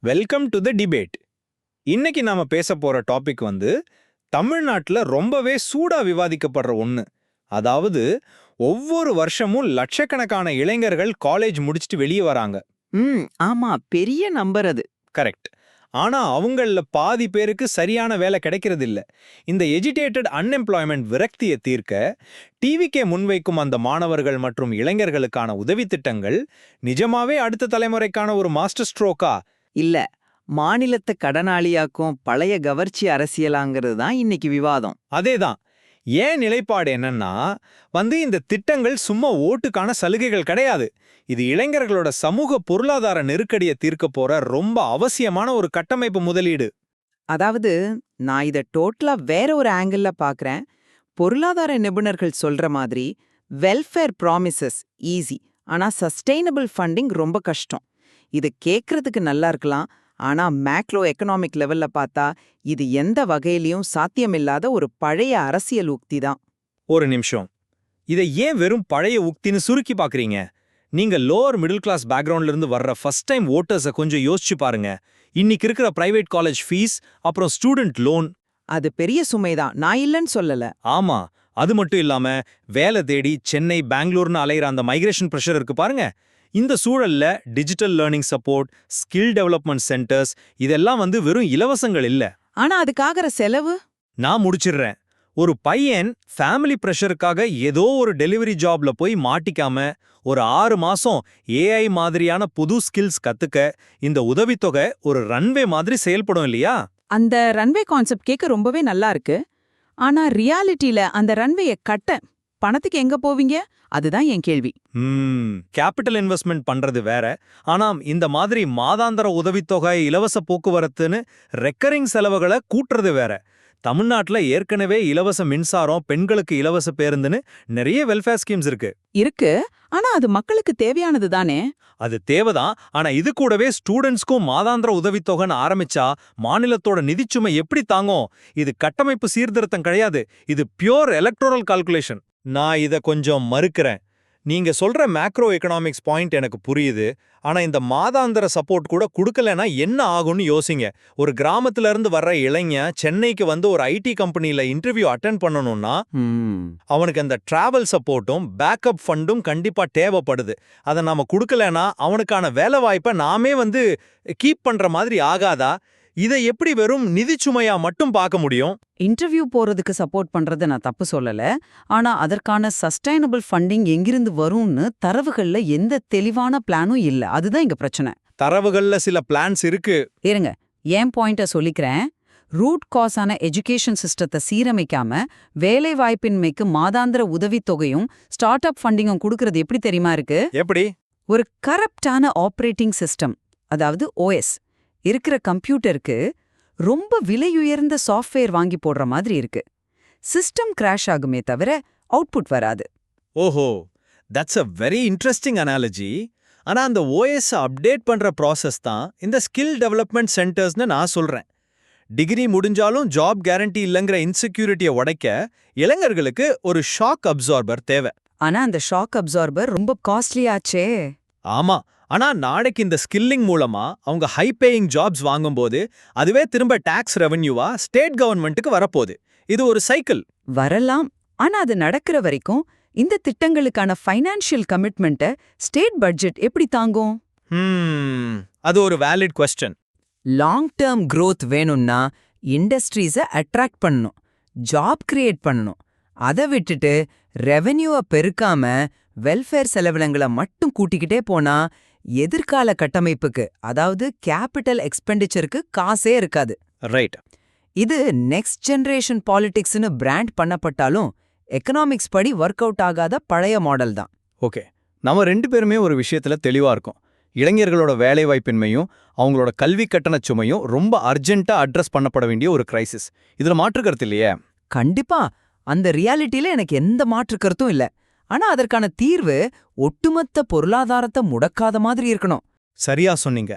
Welcome to the debate. இன்னைக்கு நாம பேச போற டாபிக் தமிழ்நாட்டுல ரொம்பவே சூடா விவாதிக்கப்படுற ஒண்ணு. அதாவது ஒவ்வொரு வருஷமும் லட்சக்கணக்கான இளைஞர்கள் காலேஜ் முடிச்சுட்டு வெளியே வராங்க. ஆமா, பெரிய நம்பர் அது. கரெக்ட். ஆனா அவங்கள பாதி பேருக்கு சரியான வேலை கிடைக்கிறது இல்ல. இந்த எஜுகேட்டட் அன்எம்ப்ளாய்மெண்ட் விரக்தியை தீர்க்க டிவிகே முன்வைக்கும் அந்த மாணவர்கள் மற்றும் இளைஞர்களுக்கான உதவி திட்டங்கள் நிஜமாவே அடுத்த தலைமுறைக்கான ஒரு மாஸ்டர் ஸ்ட்ரோக்கா? இல்ல, மாநிலத்தை கடனாளியாக்கும் பழைய கவர்ச்சி அரசியலாங்கிறது தான் இன்னைக்கு விவாதம். அதேதான். ஏன் நிலைப்பாடு என்னன்னா இந்த திட்டங்கள் சும்மா ஓட்டுக்கான சலுகைகள் கிடையாது. இது இளைஞர்களோட சமூக பொருளாதார நெருக்கடியை தீர்க்க போற ரொம்ப அவசியமான ஒரு கட்டமைப்பு முதலீடு. அதாவது நான் இத டோட்டலா வேற ஒரு ஆங்கிள் பாக்குறேன். பொருளாதார நிபுணர்கள் சொல்ற மாதிரி வெல்ஃபேர் ப்ராமிசஸ் ஈஸி, ஆனா சஸ்டெய்னபிள் ஃபண்டிங் ரொம்ப கஷ்டம். இது கேட்கறதுக்கு நல்லா இருக்கலாம், ஆனா மேக்ரோ எக்கனாமிக் லெவல்ல பார்த்தா இது எந்த வகையிலையும் சாத்தியமில்லாத ஒரு பழைய அரசியல் உக்தி தான். ஒரு நிமிஷம், இதை ஏன் வெறும் பழைய உக்தின்னு சுருக்கி பாக்குறீங்க? நீங்க லோவர் மிடில் கிளாஸ் பேக்ரவுண்ட்ல இருந்து வர்ற ஃபர்ஸ்ட் டைம் ஓட்டர்ஸை கொஞ்சம் யோசிச்சு பாருங்க. இன்னைக்கு இருக்கிற பிரைவேட் காலேஜ் ஃபீஸ், அப்புறம் ஸ்டூடெண்ட் லோன், அது பெரிய சுமைதான், நான் இல்லைன்னு சொல்லல. ஆமா, அது மட்டும் இல்லாம வேலை தேடி சென்னை பெங்களூர்னு அலையிற அந்த மைக்ரேஷன் ப்ரெஷர் இருக்கு பாருங்க. இந்த சூழல்ல digital learning support, skill development centres இதெல்லாம் வெறும் இலவசங்கள் இல்ல. ஆனா அதுக்காகிற செலவு? நான் முடிச்சிடுறேன். ஒரு பையன் ஃபேமிலி ப்ரெஷருக்காக ஏதோ ஒரு டெலிவரி ஜாப்ல போய் மாட்டிக்காம ஒரு 6 மாசம் ஏஐ மாதிரியான புது ஸ்கில்ஸ் கத்துக்க இந்த உதவித்தொகை ஒரு ரன்வே மாதிரி செயல்படும் இல்லையா? அந்த ரன்வே கான்செப்ட் கேட்க ரொம்பவே நல்லா இருக்கு. ஆனா ரியாலிட்டியில அந்த ரன்வேயை கட்ட பணத்துக்கு எங்க போவீங்க? அதுதான் என் கேள்வி. கேபிட்டல் இன்வெஸ்ட்மெண்ட் பண்றது வேற. ஆனா இந்த மாதிரி மாதாந்திர உதவித்தொகை, இலவச போக்குவரத்துன்னு ரெக்கரிங் செலவுகளை கூட்டுறது வேற. தமிழ்நாட்டுல ஏற்கனவே இலவச மின்சாரம், பெண்களுக்கு இலவச பேருந்துன்னு நிறைய வெல்ஃபேர் ஸ்கீம்ஸ் இருக்கு. ஆனா அது மக்களுக்கு தேவையானது தானே? அது தேவைதான். ஆனா இது கூடவே ஸ்டூடெண்ட்ஸ்க்கும் மாதாந்திர உதவித்தொகைன்னு ஆரம்பிச்சா மாநிலத்தோட நிதிச்சுமை எப்படி தாங்கும்? இது கட்டமைப்பு சீர்திருத்தம் கிடையாது, இது பியோர் எலக்ட்ரோரல் கால்குலேஷன். நான் இதை கொஞ்சம் மறுக்கிறேன். நீங்க சொல்ற மேக்ரோ எக்கனாமிக்ஸ் பாயிண்ட் எனக்கு புரியுது. ஆனா இந்த மாதாந்திர சப்போர்ட் கூட கொடுக்கலனா என்ன ஆகும்னு யோசிங்க. ஒரு கிராமத்துல இருந்து வர்ற இளைஞன் சென்னைக்கு ஒரு ஐடி கம்பெனில இன்டர்வியூ அட்டென்ட் பண்ணணும்னா அவனுக்கு அந்த டிராவல் சப்போர்ட்டும் பேக்கப் ஃபண்டும் கண்டிப்பா தேவைப்படுது. அதை நாம கொடுக்கலனா அவனுக்கான வேலை வாய்ப்பை நாமே கீப் பண்ற மாதிரி ஆகாதா? இதை எப்படி வெறும் நிதிச்சுமையா மட்டும் பார்க்க முடியும்? இன்டர்வியூ போறதுக்கு சப்போர்ட் பண்றது நான் தப்பு சொல்லல. ஆனா அதற்கான சஸ்டைனபிள் ஃபண்டிங் எங்கிருந்து வரும்னு தரவுகள்ல எந்த தெளிவான பிளானும் இல்ல. அதுதான் இங்க பிரச்சனை. தரவுகள்ல சில பிளான்ஸ் இருக்கு. இருங்க, என் பாயிண்ட சொல்லிக்கிறேன். ரூட் காஸான எஜுகேஷன் சிஸ்டத்தை சீரமைக்காம வேலை வாய்ப்பின்மைக்கு மாதாந்திர உதவித்தொகையும் ஸ்டார்ட் அப் ஃபண்டிங்கும் கொடுக்கறது எப்படி தெரியுமா இருக்கு? எப்படி? ஒரு கரப்டான ஆப்ரேட்டிங் சிஸ்டம், அதாவது ஓஎஸ் இருக்கிற கம்ப்யூட்டருக்கு ரொம்ப விலையுயர்ந்த சாஃப்ட்வேர் வாங்கி போடுற மாதிரி இருக்கு. சிஸ்டம் கிராஷ் ஆகுமே தவிர அவுட்புட் வராது. ஓஹோ, that's a very interesting analogy. ஆனா அந்த ஓஎஸ் அப்டேட் பண்ற ப்ராசஸ் தான் இந்த ஸ்கில் டெவலப்மெண்ட் சென்டர்ஸ்னு நான் சொல்றேன். டிகிரி முடிஞ்சாலும் ஜாப் கேரண்டி இல்லைங்கிற இன்செக்யூரிட்டியை உடைக்க இளைஞர்களுக்கு ஒரு ஷாக் அப்சார்பர் தேவை. ஆனா அந்த ஷாக் அப்சார்பர் ரொம்ப காஸ்ட்லியாச்சே. ஆமா, ஆனா நாளைக்கு இந்த ஸ்கில்லிங் மூலமா அவங்க ஹை பேயிங் ஜாப்ஸ் வாங்கும்போது அதுவே திரும்ப டாக்ஸ் ரெவென்யூவா ஸ்டேட் கவர்மெண்ட்டுக்கு வரப்போகுது. இது ஒரு சைக்கிள். வரலாம். ஆனா அது நடக்கிற வரைக்கும் இந்த திட்டங்களுக்கான ஃபைனான்ஷியல் கமிட்மெண்ட்டை ஸ்டேட் பட்ஜெட் எப்படி தாங்கும்? அது ஒரு valid question. Long term growth வேணும்னா இண்டஸ்ட்ரீஸை அட்ராக்ட் பண்ணணும், ஜாப் கிரியேட் பண்ணணும். அதை விட்டுட்டு ரெவென்யூவை பெருக்காம வெல்ஃபேர் செலவினங்களை மட்டும் கூட்டிக்கிட்டே போனா எதிர்கால கட்டமைப்புக்கு, அதாவது கேபிட்டல் எக்ஸ்பெண்டிச்சருக்கு காசே இருக்காது. ரைட். இது நெக்ஸ்ட் ஜெனரேஷன் பாலிடிக்ஸ்னு பிராண்ட் பண்ணப்பட்டாலும் எக்கனாமிக்ஸ் படி ஒர்க் அவுட் ஆகாத பழைய மாடல் தான். ஓகே, நம்ம 2 பேருமே ஒரு விஷயத்துல தெளிவா இருக்கோம். இளைஞர்களோட வேலைவாய்ப்பின்மையும் அவங்களோட கல்வி கட்டண சுமையும் ரொம்ப அர்ஜென்ட்டா அட்ரஸ் பண்ணப்பட வேண்டிய ஒரு கிரைசிஸ். இதுல மாற்று கருத்து இல்லையே? கண்டிப்பா, அந்த ரியாலிட்டியில எனக்கு எந்த மாற்று கருத்தும் இல்ல. ஆனா அதற்கான தீர்வு ஒட்டுமொத்த பொருளாதாரத்தை முடக்காத மாதிரி இருக்கணும். சரியா சொன்னீங்க.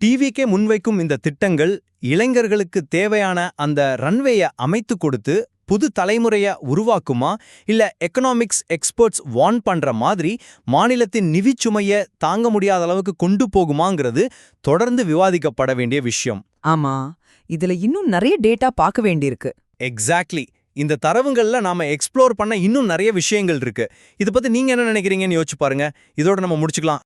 டிவிக்கே முன்வைக்கும் இந்த திட்டங்கள் இளைஞர்களுக்கு தேவையான அந்த ரன்வேயை அமைத்து கொடுத்து புது தலைமுறைய உருவாக்குமா இல்ல எக்கனாமிக்ஸ் எக்ஸ்பர்ட்ஸ் வார்ன் பண்ற மாதிரி மாநிலத்தின் நிதிச்சுமைய தாங்க முடியாத அளவுக்கு கொண்டு போகுமாங்கிறது தொடர்ந்து விவாதிக்கப்பட வேண்டிய விஷயம். ஆமா, இதுல இன்னும் நிறைய டேட்டா பார்க்க வேண்டியிருக்கு. எக்ஸாக்ட்லி. இந்த தரவுகள்ல நாம எக்ஸ்ப்ளோர் பண்ண இன்னும் நிறைய விஷயங்கள் இருக்கு. இத பத்தி நீங்க என்ன நினைக்கிறீங்கன்னு யோசிச்சு பாருங்க. இதோட நம்ம முடிச்சுக்கலாம்.